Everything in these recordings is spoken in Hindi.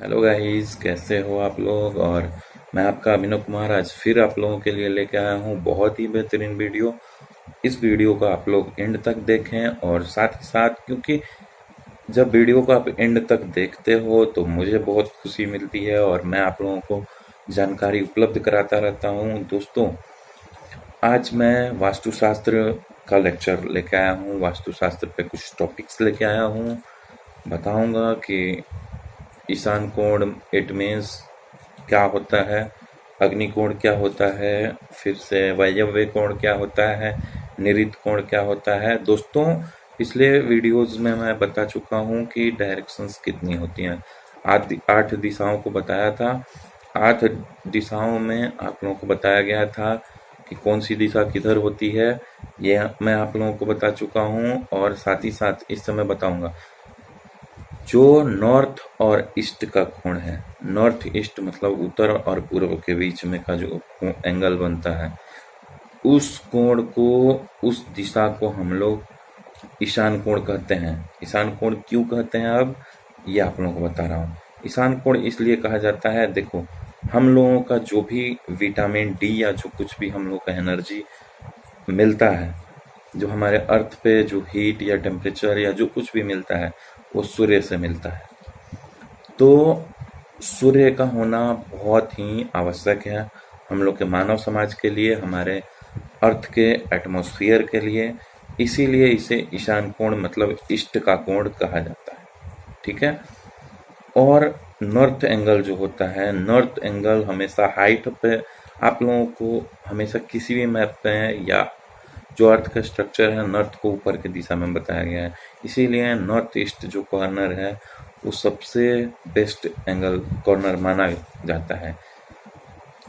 हेलो गाइस, कैसे हो आप लोग। और मैं आपका अभिनव कुमार आज फिर आप लोगों के लिए लेके आया हूँ बहुत ही बेहतरीन वीडियो। इस वीडियो को आप लोग एंड तक देखें और साथ ही साथ, क्योंकि जब वीडियो को आप एंड तक देखते हो तो मुझे बहुत खुशी मिलती है और मैं आप लोगों को जानकारी उपलब्ध कराता रहता हूँ। दोस्तों, आज मैं वास्तुशास्त्र का लेक्चर लेके आया हूँ। वास्तुशास्त्र पे कुछ टॉपिक्स लेके आया हूँ। बताऊंगा कि ईशान कोण इट मीन्स क्या होता है, अग्नि कोण क्या होता है, फिर से वायव्य कोण क्या होता है, निऋत कोण क्या होता है। दोस्तों, पिछले वीडियोस में मैं बता चुका हूँ कि डायरेक्शंस कितनी होती हैं। 8 दिशाओं को बताया था। 8 दिशाओं में आप लोगों को बताया गया था कि कौन सी दिशा किधर होती है। ये मैं आप लोगों को बता चुका हूँ और साथ ही साथ इस समय बताऊंगा जो नॉर्थ और ईस्ट का कोण है। नॉर्थ ईस्ट मतलब उत्तर और पूर्व के बीच में का जो एंगल बनता है, उस कोण को, उस दिशा को हम लोग ईशान कोण कहते हैं। ईशान कोण क्यों कहते हैं, अब ये आप लोगों को बता रहा हूँ। ईशान कोण इसलिए कहा जाता है, देखो, हम लोगों का जो भी विटामिन डी या जो कुछ भी हम लोग का एनर्जी मिलता है, जो हमारे अर्थ पे जो हीट या टेम्परेचर या जो कुछ भी मिलता है, वो सूर्य से मिलता है। तो सूर्य का होना बहुत ही आवश्यक है हम लोग के मानव समाज के लिए, हमारे अर्थ के एटमॉस्फेयर के लिए। इसीलिए इसे ईशान कोण मतलब ईस्ट का कोण कहा जाता है। ठीक है। और नॉर्थ एंगल जो होता है, नॉर्थ एंगल हमेशा हाइट पे आप लोगों को हमेशा किसी भी मैप पे या जो अर्थ का स्ट्रक्चर है, नॉर्थ को ऊपर की दिशा में बताया गया है। इसीलिए नॉर्थ ईस्ट जो कॉर्नर है वो सबसे बेस्ट एंगल कॉर्नर माना जाता है।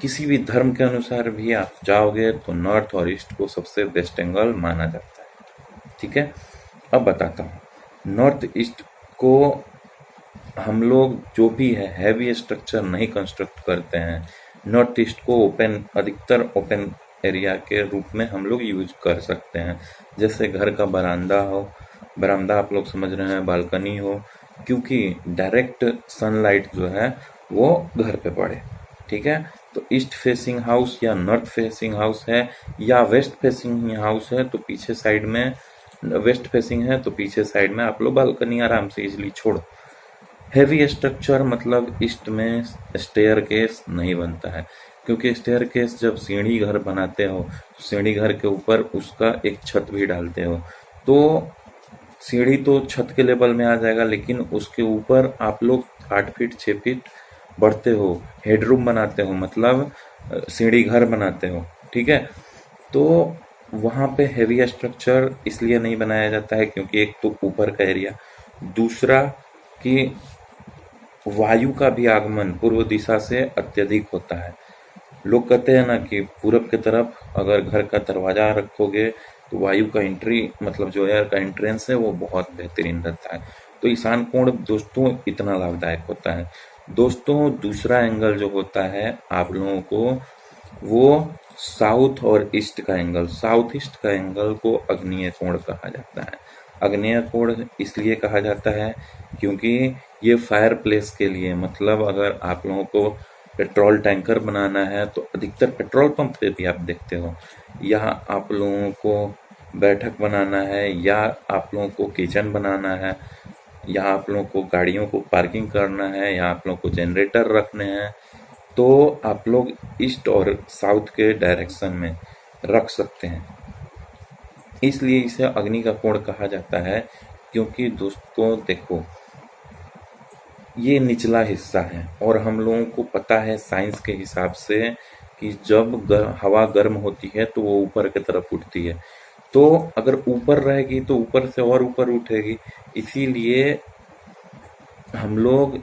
किसी भी धर्म के अनुसार भी आप जाओगे तो नॉर्थ और ईस्ट को सबसे बेस्ट एंगल माना जाता है। ठीक है। अब बताता हूँ। नॉर्थ ईस्ट को हम लोग जो भी है हैवी स्ट्रक्चर नहीं कंस्ट्रक्ट करते हैं। नॉर्थ ईस्ट को ओपन, अधिकतर ओपन एरिया के रूप में हम लोग यूज कर सकते हैं। जैसे घर का बरामदा हो, बरामदा आप लोग समझ रहे हैं, बालकनी हो, क्योंकि डायरेक्ट सनलाइट जो है वो घर पे पड़े। ठीक है। तो ईस्ट फेसिंग हाउस या नॉर्थ फेसिंग हाउस है या वेस्ट फेसिंग हाउस है तो पीछे साइड में, वेस्ट फेसिंग है तो पीछे साइड में आप लोग बालकनी आराम से इजिली छोड़ो। हैवी स्ट्रक्चर मतलब ईस्ट में स्टेयर केस नहीं बनता है, क्योंकि स्टेयर केस जब सीढ़ी घर बनाते हो तो सीढ़ी घर के ऊपर उसका एक छत भी डालते हो, तो सीढ़ी तो छत के लेवल में आ जाएगा, लेकिन उसके ऊपर आप लोग 8 फीट 6 फीट बढ़ते हो, हेडरूम बनाते हो, मतलब सीढ़ी घर बनाते हो। ठीक है। तो वहाँ पे हैवी स्ट्रक्चर इसलिए नहीं बनाया जाता है क्योंकि एक तो ऊपर का एरिया, दूसरा कि वायु का भी आगमन पूर्व दिशा से अत्यधिक होता है। लोग कहते हैं ना कि पूरब की तरफ अगर घर का दरवाजा रखोगे तो वायु का एंट्री, मतलब जो एयर का एंट्रेंस है, वो बहुत बेहतरीन रहता है। तो ईशान कोण दोस्तों इतना लाभदायक होता है। दोस्तों, दूसरा एंगल जो होता है आप लोगों को, वो साउथ और ईस्ट का एंगल, साउथ ईस्ट का एंगल को अग्निय कोण कहा जाता है। अग्नेय कोण इसलिए कहा जाता है क्योंकि ये फायर प्लेस के लिए, मतलब अगर आप लोगों को पेट्रोल टैंकर बनाना है तो अधिकतर पेट्रोल पंप पे भी आप देखते हो, या आप लोगों को बैठक बनाना है, या आप लोगों को किचन बनाना है, या आप लोगों को गाड़ियों को पार्किंग करना है, या आप लोगों को जनरेटर रखने हैं, तो आप लोग ईस्ट और साउथ के डायरेक्शन में रख सकते हैं। इसलिए इसे अग्नि का कोण कहा जाता है। क्योंकि दोस्तों देखो, ये निचला हिस्सा है और हम लोगों को पता है साइंस के हिसाब से कि जब हवा गर्म होती है तो वो ऊपर की तरफ उठती है, तो अगर ऊपर रहेगी तो ऊपर से और ऊपर उठेगी। इसीलिए हम लोग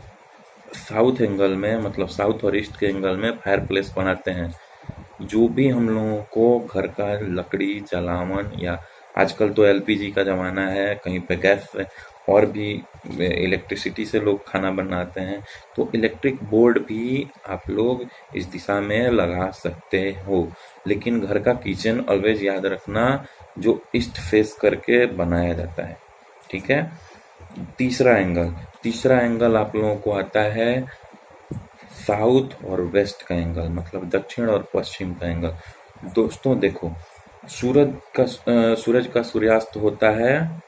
साउथ एंगल में, मतलब साउथ और ईस्ट के एंगल में फायर प्लेस बनाते हैं। जो भी हम लोगों को घर का लकड़ी जलावन, या आजकल तो एलपीजी का ज़माना है, कहीं पे गैस और भी इलेक्ट्रिसिटी से लोग खाना बनाते हैं, तो इलेक्ट्रिक बोर्ड भी आप लोग इस दिशा में लगा सकते हो। लेकिन घर का किचन ऑलवेज याद रखना जो ईस्ट फेस करके बनाया जाता है। ठीक है। तीसरा एंगल आप लोगों को आता है साउथ और वेस्ट का एंगल, मतलब दक्षिण और पश्चिम का एंगल। दोस्तों देखो, सूरज का सूर्यास्त होता है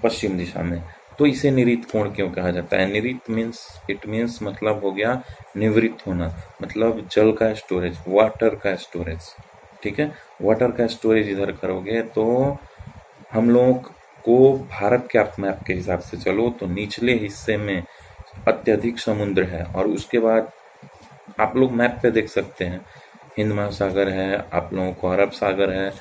पश्चिम दिशा में, तो इसे निरीत कोण क्यों कहा जाता है? निरीत मीन्स मतलब हो गया निवृत्त होना, मतलब जल का स्टोरेज, वाटर का स्टोरेज। ठीक है, वाटर का स्टोरेज इधर करोगे तो हम लोग को भारत के आप मैप के हिसाब से चलो तो निचले हिस्से में अत्यधिक समुद्र है, और उसके बाद आप लोग मैप पे देख सकते हैं हिंद महासागर है, आप लोगों को अरब सागर है,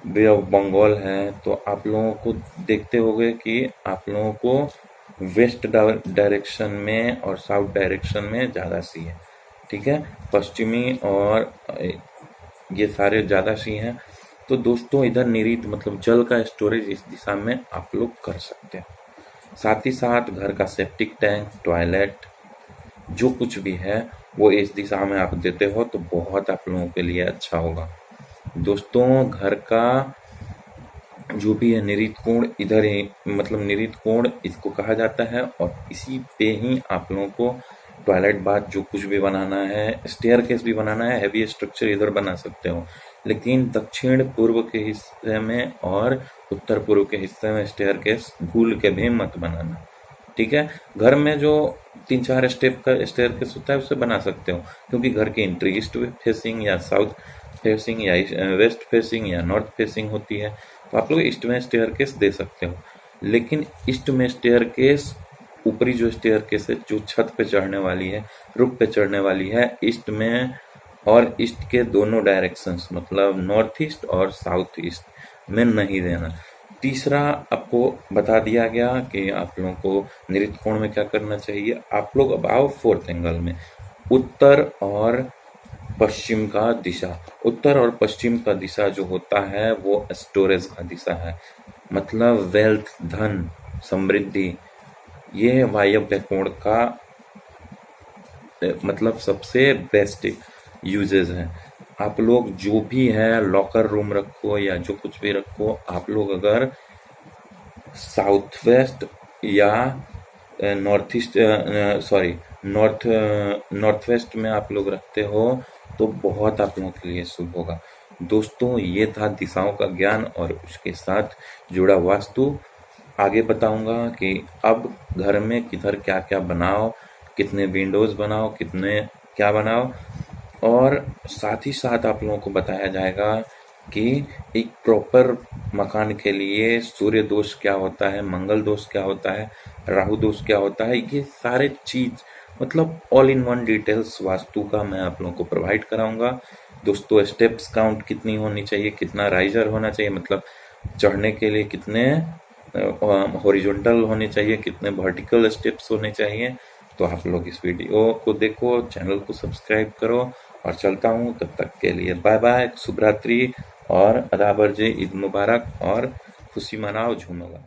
बे ऑफ बंगाल है। तो आप लोगों को देखते होंगे कि आप लोगों को वेस्ट डायरेक्शन में और साउथ डायरेक्शन में ज़्यादा सी है। ठीक है, पश्चिमी और ये सारे ज़्यादा सी हैं। तो दोस्तों इधर निरीत मतलब जल का स्टोरेज इस दिशा में आप लोग कर सकते हैं। साथ ही साथ घर का सेप्टिक टैंक, टॉयलेट, जो कुछ भी है वो इस दिशा में आप देते हो तो बहुत आप लोगों के लिए अच्छा होगा। दोस्तों घर का जो भी है निरीत कोण इधर ही, मतलब निरीत कोण इसको कहा जाता है, और इसी पे ही आप लोगों को टॉयलेट बाथ जो कुछ भी बनाना है, स्टेयर केस भी बनाना है, हैवी स्ट्रक्चर इधर बना सकते हो, लेकिन दक्षिण पूर्व के हिस्से में और उत्तर पूर्व के हिस्से में स्टेयर केस भूल के भी मत बनाना। ठीक है, घर में जो 3-4 स्टेप का स्टेयर केस होता है उसे बना सकते हो, क्योंकि घर की एंट्री ईस्ट फेसिंग या साउथ फेसिंग या वेस्ट फेसिंग या नॉर्थ फेसिंग होती है, तो आप लोग ईस्ट में स्टेयर केस दे सकते हो। लेकिन ईस्ट में स्टेयर केस, ऊपरी जो स्टेयर केस है जो छत पे चढ़ने वाली है, रूफ पे चढ़ने वाली है, ईस्ट में और ईस्ट के दोनों डायरेक्शंस मतलब नॉर्थ ईस्ट और साउथ ईस्ट में नहीं देना। तीसरा आपको बता दिया गया कि आप लोगों को निरीत कोण में क्या करना चाहिए। आप लोग अबाव फोर्थ एंगल में उत्तर और पश्चिम का दिशा, उत्तर और पश्चिम का दिशा जो होता है वो स्टोरेज का दिशा है, मतलब वेल्थ, धन, समृद्धि, ये वायव्य कोण का मतलब सबसे बेस्ट यूजेस है। आप लोग जो भी है लॉकर रूम रखो या जो कुछ भी रखो, आप लोग अगर साउथ वेस्ट या नॉर्थ ईस्ट नॉर्थ वेस्ट में आप लोग रखते हो तो बहुत आप लोगों के लिए शुभ होगा। दोस्तों ये था दिशाओं का ज्ञान और उसके साथ जुड़ा वास्तु। आगे बताऊंगा कि अब घर में किधर क्या क्या बनाओ, कितने विंडोज बनाओ, कितने क्या बनाओ, और साथ ही साथ आप लोगों को बताया जाएगा कि एक प्रॉपर मकान के लिए सूर्य दोष क्या होता है, मंगल दोष क्या होता है, राहु दोष क्या होता है, ये सारे चीज मतलब all in one details vastu का मैं आप लोगों को प्रोवाइड कराऊंगा। दोस्तों स्टेप्स काउंट कितनी होनी चाहिए, कितना राइजर होना चाहिए, मतलब चढ़ने के लिए कितने हॉरिजॉन्टल होने चाहिए, कितने वर्टिकल स्टेप्स होने चाहिए, तो आप लोग इस वीडियो को देखो, चैनल को सब्सक्राइब करो, और चलता हूँ तब तक के लिए बाय बाय, शुभ रात्रि और अदाबर जे ईद मुबारक, और खुशी मनाओ, झूमो।